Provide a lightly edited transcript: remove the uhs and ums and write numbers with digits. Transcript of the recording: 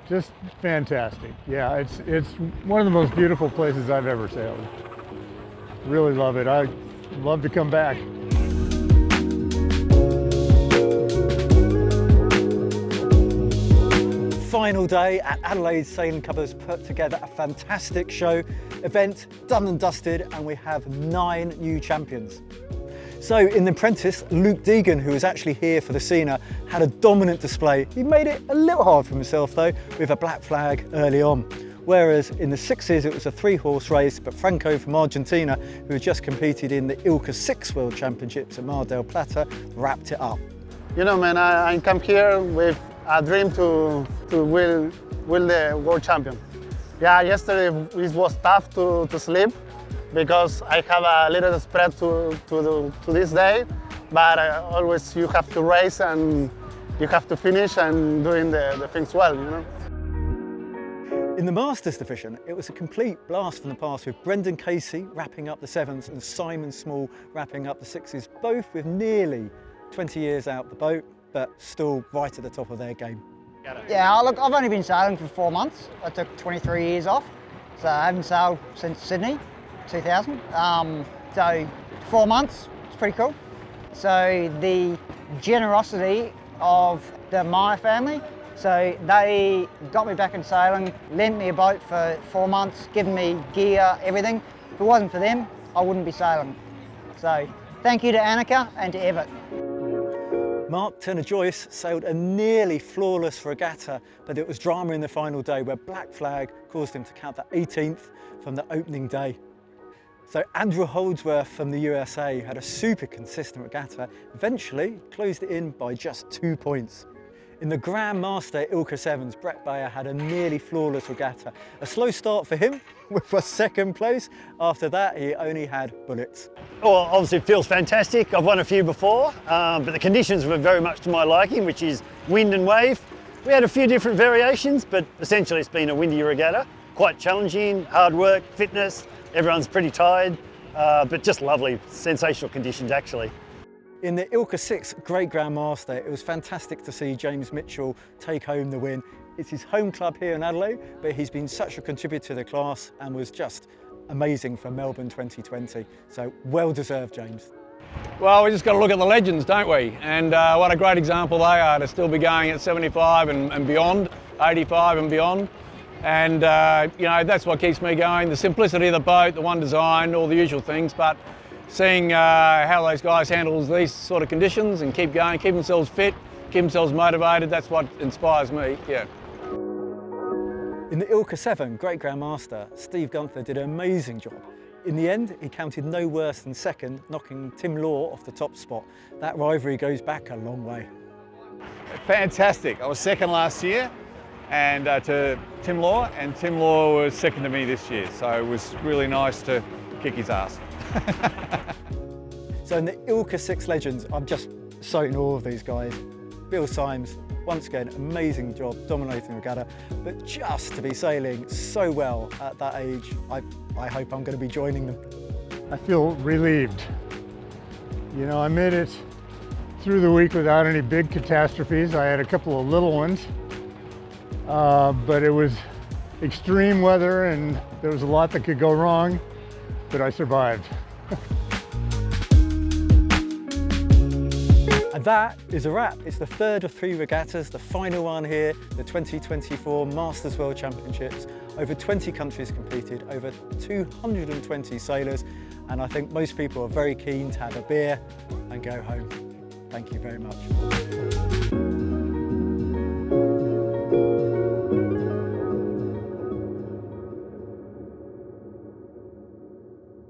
Just fantastic. Yeah, it's one of the most beautiful places I've ever sailed. Really love it. I love to come back. Final day at Adelaide Sailing Club has put together a fantastic show, event done and dusted, and we have 9 new champions. So in the apprentice, Luke Deegan, who was actually here for the Cena, had a dominant display. He made it a little hard for himself though, with a black flag early on. Whereas in the sixes, it was a 3-horse race, but Franco from Argentina, who had just competed in the ILCA 6 World Championships at Mar del Plata, wrapped it up. You know, man, I come here with a dream to win the world champion. Yeah, yesterday it was tough to sleep because I have a little spread to this day, but always you have to race and you have to finish and doing the things well, you know. In the Masters division, it was a complete blast from the past with Brendan Casey wrapping up the 7s and Simon Small wrapping up the 6s, both with nearly 20 years out the boat, but still right at the top of their game. Yeah, look, I've only been sailing for 4 months. I took 23 years off, so I haven't sailed since Sydney, 2000. So 4 months, it's pretty cool. So the generosity of the Meyer family, so they got me back in sailing, lent me a boat for 4 months, given me gear, everything. If it wasn't for them, I wouldn't be sailing. So thank you to Annika and to Everett. Mark Turner-Joyce sailed a nearly flawless regatta, but it was drama in the final day where black flag caused him to count the 18th from the opening day. So Andrew Holdsworth from the USA had a super consistent regatta, eventually closed it in by just 2 points. In the Grand Master ILCA 7s, Brett Bayer had a nearly flawless regatta. A slow start for him with a 2nd place. After that, he only had bullets. Well, obviously it feels fantastic. I've won a few before, but the conditions were very much to my liking, which is wind and wave. We had a few different variations, but essentially it's been a windy regatta. Quite challenging, hard work, fitness. Everyone's pretty tired, but just lovely, sensational conditions actually. In the ILCA 6 Great Grand Master, it was fantastic to see James Mitchell take home the win. It's his home club here in Adelaide, but he's been such a contributor to the class and was just amazing for Melbourne 2020. So well deserved, James. Well, we just got to look at the legends, don't we? And what a great example they are to still be going at 75 and beyond, 85 and beyond. And you know, that's what keeps me going. The simplicity of the boat, the one design, all the usual things, but seeing how those guys handle these sort of conditions and keep going, keep themselves fit, keep themselves motivated, that's what inspires me, yeah. In the ILCA 7 Great Grand Master, Steve Gunther did an amazing job. In the end, he counted no worse than 2nd, knocking Tim Law off the top spot. That rivalry goes back a long way. Fantastic. I was 2nd last year and to Tim Law, and Tim Law was 2nd to me this year, so it was really nice to kick his ass. So in the ILCA 6 Legends, I'm just so in awe of these guys. Bill Symes, once again, amazing job dominating the regatta, but just to be sailing so well at that age, I hope I'm going to be joining them. I feel relieved. You know, I made it through the week without any big catastrophes. I had a couple of little ones, but it was extreme weather and there was a lot that could go wrong, but I survived. And that is a wrap. It's the 3rd of 3 regattas, the final one here, the 2024 Masters World Championships. Over 20 countries competed, over 220 sailors, and I think most people are very keen to have a beer and go home. Thank you very much.